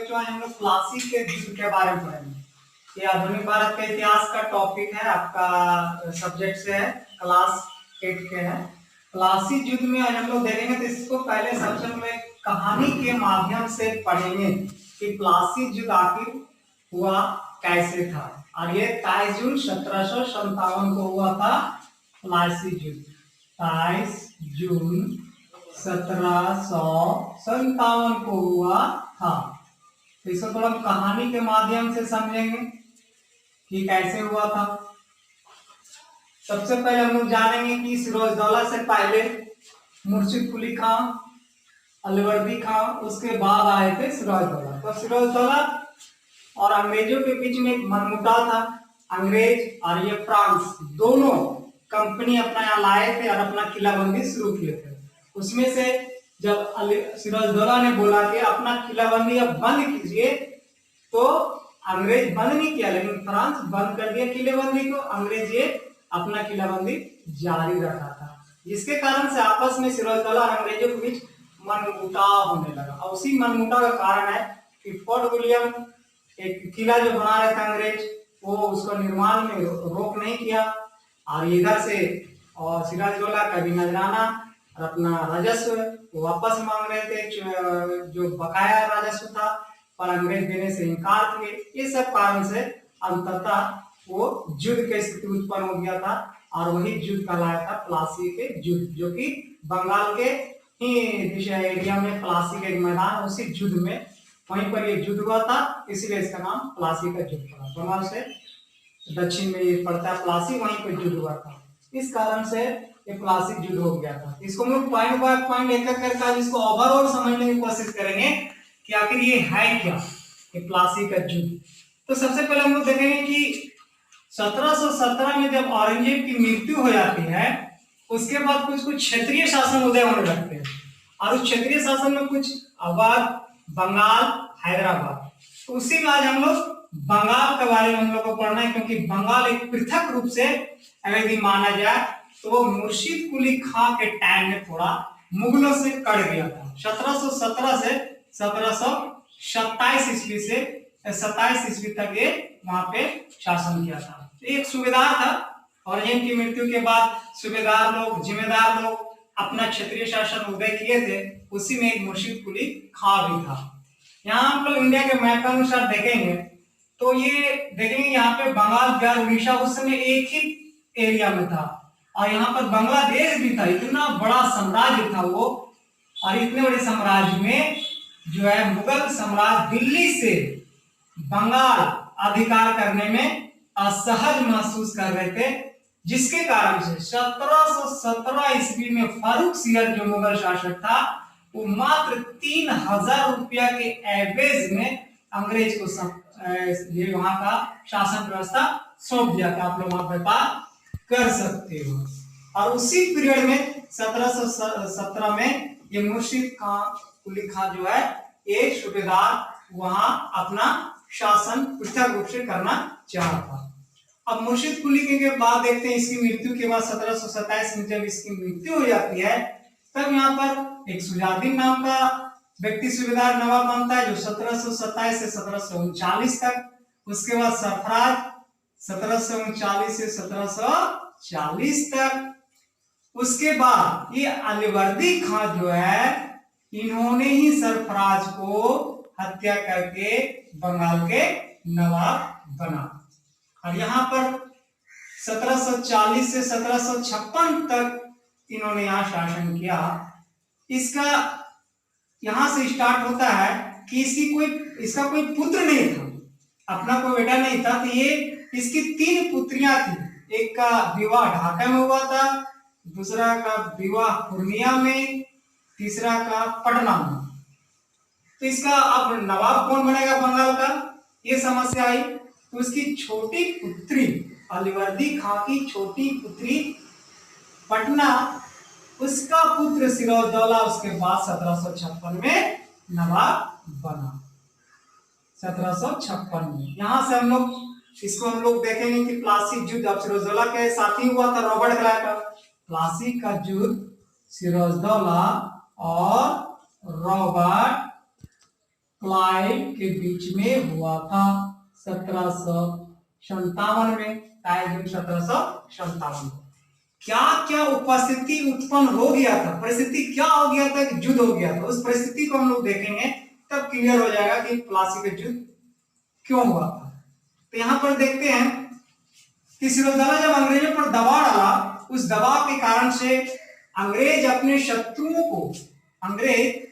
बच्चों आज हम लोग प्लासी के युद्ध के बारे में पढ़ेंगे। ये आधुनिक भारत के इतिहास का टॉपिक है, आपका सब्जेक्ट से है, क्लास 8 के है। प्लासी युद्ध में आज हम लोग देखेंगे, तो इसको पहले सबसे पहले कहानी के माध्यम से पढ़ेंगे कि प्लासी युद्ध आखिर हुआ कैसे था। और ये 23 जून 1757 को हुआ था प्लासी युद्ध। 23 जून 1757 को हुआ था। तो इसको थोड़ा कहानी के माध्यम से समझेंगे कि कैसे हुआ था। सबसे पहले हम लोग जानेंगे कि सिरोजदौला से पहले मुर्शिद कुली खां, अलवर्दी खां, उसके बाद आए थे सिरोजदौला। तो सिरोजदौला और अंग्रेजों के बीच में एक मनमुटाव था। अंग्रेज और ये फ्रांस दोनों कंपनी अपना यहाँ लाए थे और अपना किलाबंदी शुरू किए थे। उसमें से जब सिराजदौला ने बोला कि अपना किलाबंदी अब बंद कीजिए, तो अंग्रेज बंद नहीं किया, लेकिन फ्रांस बंद कर दिया किलेबंदी को। अंग्रेज ये अपना किलाबंदी जारी रखा था, जिसके कारण से आपस में सिराजदौला और अंग्रेजों के बीच मनमुटाव होने लगा। और उसी मनमुटाव का कारण है कि फोर्ट विलियम एक किला जो बना रहे थे अंग्रेज, वो उसको निर्माण में रोक नहीं किया। और इधर से और सिराजदौला का भी नजराना और अपना राजस्व वापस मांग रहे थे, जो बकाया राजस्व था, पर अंग्रेज देने से इनकार किए। ये सब कारण से अंततः वो युद्ध की स्थिति उत्पन्न हो गया था। और वही युद्ध कहलाया था प्लासी के युद्ध, जो कि बंगाल के ही एरिया में प्लासी का एक मैदान, उसी युद्ध में वहीं पर ये युद्ध हुआ था, इसलिए इसका नाम प्लासी का युद्ध पड़ा। बंगाल से दक्षिण में ये पड़ता है प्लासी, वहीं पर युद्ध हुआ था। इस कारण से ये प्लासी युद्ध हो गया था। इसको हम लोग पॉइंट बाय पॉइंट एक एक करके इसको ओवरऑल समझने की कोशिश करेंगे कि आखिर ये है क्या, ये प्लासी का युद्ध। तो सबसे पहले हम लोग देखेंगे कि 1717 में जब औरंगजेब की मृत्यु हो जाती है, उसके बाद कुछ कुछ क्षेत्रीय शासन उदय होने लगते हैं। और उस क्षेत्रीय शासन में कुछ अवध, बंगाल, हैदराबाद। तो उसी में आज हम लोग बंगाल के बारे में हम लोग को पढ़ना है, क्योंकि बंगाल एक पृथक रूप से यदि माना जाए तो वो मुर्शिद कुली खां के टाइम में थोड़ा मुगलों से कट गया था। 1717 से 1727 ईस्वी से 27 ईस्वी तक ये वहां पे शासन किया था। एक सूबेदार था और इनकी मृत्यु के बाद सूबेदार लोग, जिम्मेदार लोग अपना क्षेत्रीय शासन उदय किए थे। उसी में एक मुर्शिद कुली खां भी था। यहाँ हम लोग इंडिया के मैप के अनुसार देखेंगे तो ये देखेंगे यहाँ पे बंगाल, बिहार, उड़ीसा उस समय एक ही एरिया में था। और यहाँ पर बांग्लादेश भी था। इतना बड़ा साम्राज्य था वो। और इतने बड़े साम्राज्य में जो है मुगल साम्राज्य दिल्ली से बंगाल अधिकार करने में असहज महसूस कर रहे थे, जिसके कारण से 1717 ईस्वी में फारूक सियर जो मुगल शासक था, वो मात्र 3000 रुपया के एवरेज में अंग्रेज को ये वहां का शासन व्यवस्था सौंप दिया था, आप लोग वहां व्यापार कर सकते हो। और उसी पीरियड में 1717 में ये मुर्शिद कुली खां जो है एक सूबेदार वहां अपना शासन पृथक रूप से करना चाहा था। अब मुर्शिद कुली के बाद देखते हैं इसकी मृत्यु के बाद 1727 में जब इसकी मृत्यु हो जाती है, तब यहाँ पर एक सुजाउद्दीन नाम का व्यक्ति सूबेदार नवाब बनता है, जो 1727 से 1739 तक। उसके बाद सरफराज 1739 से 1740 तक। उसके बाद ये अलवर्दी खां जो है, इन्होंने ही सरफराज को हत्या करके बंगाल के नवाब बना। और यहाँ पर 1740 से 1756 तक इन्होंने यहाँ शासन किया। इसका यहाँ से स्टार्ट होता है कि इसका कोई पुत्र नहीं था, अपना कोई बेटा नहीं था। तो ये इसकी 3 पुत्रियां थी। एक का विवाह ढाका में हुआ था, दूसरा का विवाह पूर्णिया में, तीसरा का पटना में। तो इसका अब नवाब कौन बनेगा बंगाल का, ये समस्या आई। तो उसकी छोटी पुत्री अलवर्दी खां की छोटी पुत्री पटना, उसका पुत्र सिरोजदौला उसके बाद 1756 में नवाब बना। 1756 में यहां से हम लोग इसको देखेंगे कि प्लासी युद्ध अब सिरोजदौला के साथ ही हुआ था, रॉबर्ट क्लाइव का। प्लासी का युद्ध सिरोजदौला और रॉबर्ट क्लाइव के बीच में हुआ था 1757 में, 1757। क्या क्या उपस्थिति उत्पन्न हो गया था, परिस्थिति क्या हो गया था कि युद्ध हो गया था, उस परिस्थिति को हम लोग देखेंगे तब क्लियर हो जाएगा कि प्लासी का युद्ध क्यों हुआ था। तो यहां पर देखते हैं कि सिरोजदौला जब अंग्रेजों पर दबाव डाला, उस दबाव के कारण से अंग्रेज अपने शत्रुओं को, अंग्रेज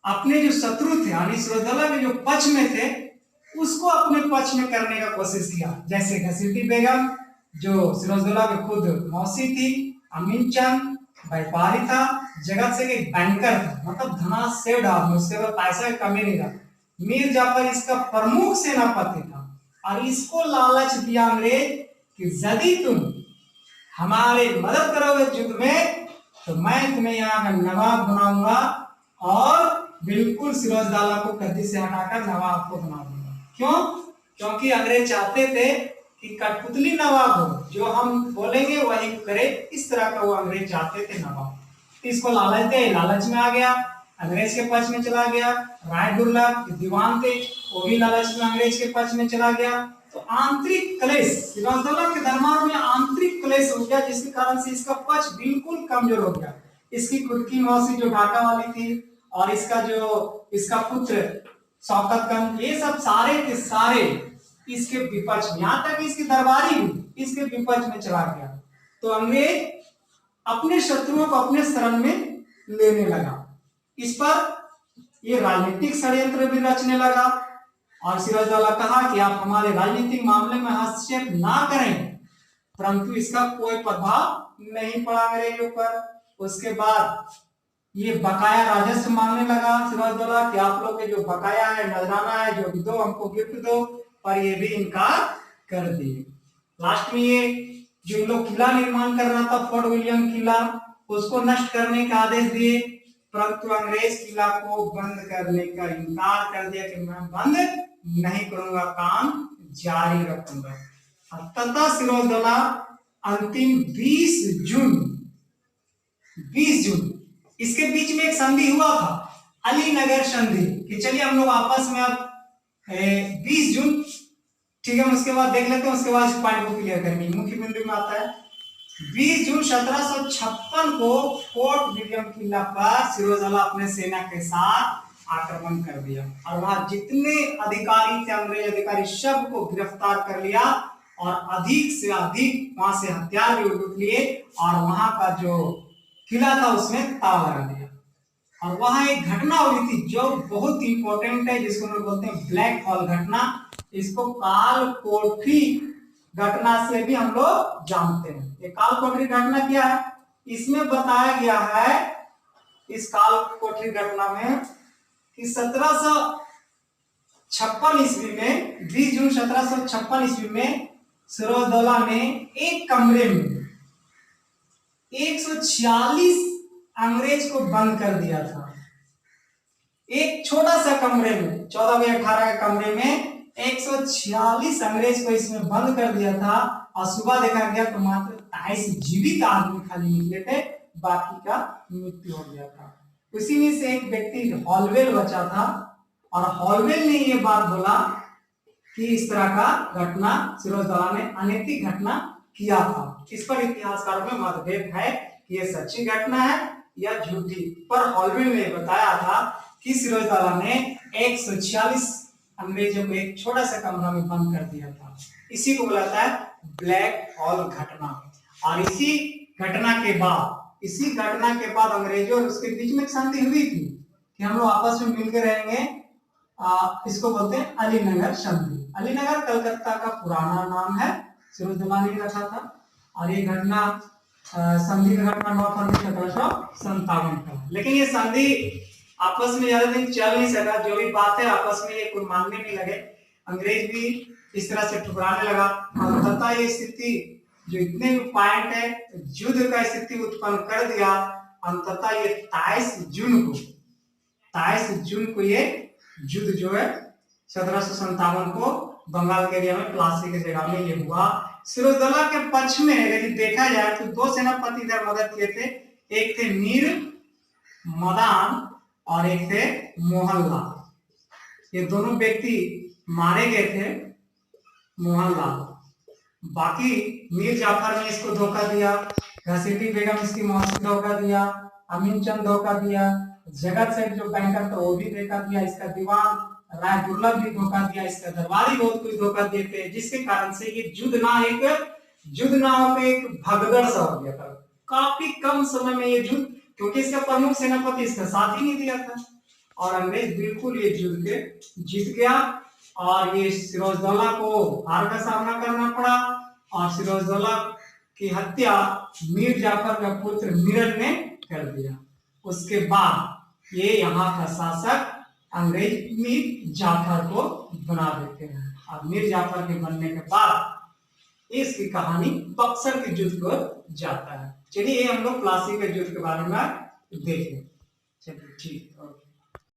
अपने जो शत्रु थे यानी सिरोजदौला के जो पक्ष में थे उसको अपने पक्ष में करने का कोशिश किया। जैसे घसीटी बेगम जो सिरोजदौला के खुद मौसी थी, अमीन चंद व्यापारी था, जगत सिंह एक बैंकर था, मतलब धनाढ्य आदमी, उसके पास पैसा की कमी नहीं था, मीर जाफर इसका प्रमुख सेनापति था और इसको लालच दिया अंग्रेज कि यदि तुम हमारे मदद करोगे युद्ध में तो मैं तुम्हें यहाँ का नवाब बनाऊंगा और बिल्कुल सिरोजदौला को गद्दी से हटाकर नवाब को बना दूंगा। क्यों? क्योंकि अंग्रेज चाहते थे कि कठपुतली नवाब हो, जो हम बोलेंगे वही करे, इस तरह का वो अंग्रेज चाहते थे नवाब। इसको लालच दे, लालच में आ गया, अंग्रेज के पक्ष में चला गया। राय दुर्लभ दीवान थे, वो भी लालच में अंग्रेज के पक्ष में चला गया। तो आंतरिक क्लेश, सिरोजदौला के दरबार में आंतरिक क्लेश हो गया, जिसके कारण से इसका पक्ष बिल्कुल कमजोर हो गया। इसकी खुद की मौसी जो ढाका वाली थी और इसका पुत्र शौकत खान, ये सब सारे के सारे इसके विपक्ष में, यहाँ तक इसके दरबारी भी इसके विपक्ष में चला गया। तो अंग्रेज अपने शत्रुओं को अपने शरण में लेने लगा। इस पर ये राजनीतिक षड्यंत्र भी रचने लगा और सिराजदौला कहा कि आप हमारे राजनीतिक मामले में हस्तक्षेप ना करें, परंतु इसका कोई प्रभाव नहीं पड़ा अंग्रेजों पर। उसके बाद ये बकाया राजस्व मांगने लगा सिराजदौला कि आप लोग के जो बकाया है, नजराना है, जो भी दो, हमको गिफ्ट दो, पर ये भी इनकार कर दिए। लास्ट में ये जो इन लोग किला निर्माण कर रहा था, फोर्ट विलियम किला, उसको नष्ट करने का आदेश दिए, परंतु अंग्रेज किला को बंद करने का इनकार कर दिया कि मैं बंद नहीं करूंगा, काम जारी रखूंगा। तथा सिराजदौला अंतिम 20 जून इसके बीच में एक संधि हुआ था, अलीनगर संधि, कि चलिए हम लोग आपस में अब 20 जून, ठीक है, उसके बाद देख लेते हैं, उसके बाद इस पॉइंट को क्लियर करेंगे। मुख्य बिंदु में आता है 20 जून 1756 को फोर्ट विलियम किला पर सिराजदौला अपने सेना के साथ आक्रमण कर दिया और वहां जितने अधिकारी थे, अंग्रेज अधिकारी, सबको गिरफ्तार कर लिया और अधिक से अधिक वहां से हथियार भी लूट लिए और वहां का जो किला था उसमें ताला लगा दिया। और वहां एक घटना हुई थी जो बहुत इंपॉर्टेंट है, जिसको हम लोग बोलते हैं ब्लैक हॉल घटना। इसको काल कोठरी घटना से भी हम लोग जानते हैं। ये काल कोठरी घटना क्या है? इसमें बताया गया है इस काल कोठरी घटना में कि 1756 ईस्वी में, 20 जून 1756 ईस्वी में सिराजदौला ने एक कमरे में 146 अंग्रेज को बंद कर दिया था। एक छोटा सा कमरे में, 14 बाय 18 के कमरे में 146 अंग्रेज को इसमें बंद कर दिया था और सुबह देखा गया तो मात्र 23 जीवित आदमी खाली निकले थे, बाकी का मृत्यु हो गया था। उसी में से एक व्यक्ति हॉलवेल बचा था और हॉलवेल ने ये बात बोला कि इस तरह का घटना सिराजदौला ने अनैतिक घटना किया था। इस पर इतिहासकारों में मतभेद है कि यह सच्ची घटना है या झूठी, पर हॉलवेल ने बताया था कि सिराजदौला ने 146 अंग्रेजों को एक छोटा सा कमरा में बंद कर दिया था। इसी को बोला जाता है ब्लैक हॉल घटना। और इसी घटना के बाद अंग्रेजों और उसके बीच में संधि हुई थी कि हम लोग आपस में मिलकर रहेंगे। इसको बोलते हैं अलीनगर संधि। अलीनगर कलकत्ता का पुराना नाम है, सिराजदौला ने रखा था। और ये घटना संधि का घटना 9 फरवरी 1757 का। लेकिन ये संधि आपस में ज्यादा दिन चल नहीं सका, जो भी बात है आपस में ये कोई मानने नहीं लगे, अंग्रेज भी इस तरह से ठुकराने लगा। और तथा ये स्थिति जो इतने भी पॉइंट है युद्ध का स्थिति उत्पन्न कर दिया। अंततः ये 23 जून को ये युद्ध जो है 1757 को बंगाल के एरिया में प्लासी की जगह में ये हुआ। सिराजदौला के पक्ष में यदि देखा जाए तो 2 सेनापति इधर मदद किए थे, एक थे मीर मदान और एक थे मोहनलाल। ये दोनों व्यक्ति मारे गए थे मोहनलाल। बाकी मीर जाफर ने इसको धोखा दिया, घसीटी बेगम इसकी मौसी धोखा दिया, अमीन चंद धोखा दिया, जगत सेठ जो बैंकर था वो भी धोखा दिया, इसका दीवान राय दुर्लभ भी धोखा दिया, इसका दरबारी बहुत कुछ धोखा दिए थे, जिसके कारण से ये युद्ध ना होकर एक भगदड़ सा हो गया था। काफी कम समय में ये युद्ध, क्योंकि इसका प्रमुख सेनापति इसका साथ ही नहीं दिया था, और अंग्रेज बिल्कुल ये युद्ध के जीत गया, और ये सिरोजदौला को हार का सामना करना पड़ा, और सिरोजदौला की हत्या मीर जाफर का पुत्र मिरर ने कर दिया। उसके बाद ये यहाँ का शासक अंग्रेज मीर जाफर को बना देते हैं, और मीर जाफर के बनने के बाद इसकी कहानी बक्सर के युद्ध को जाता है। चलिए हम लोग प्लासी के युद्ध के बारे में देखें। चलिए ठीक है।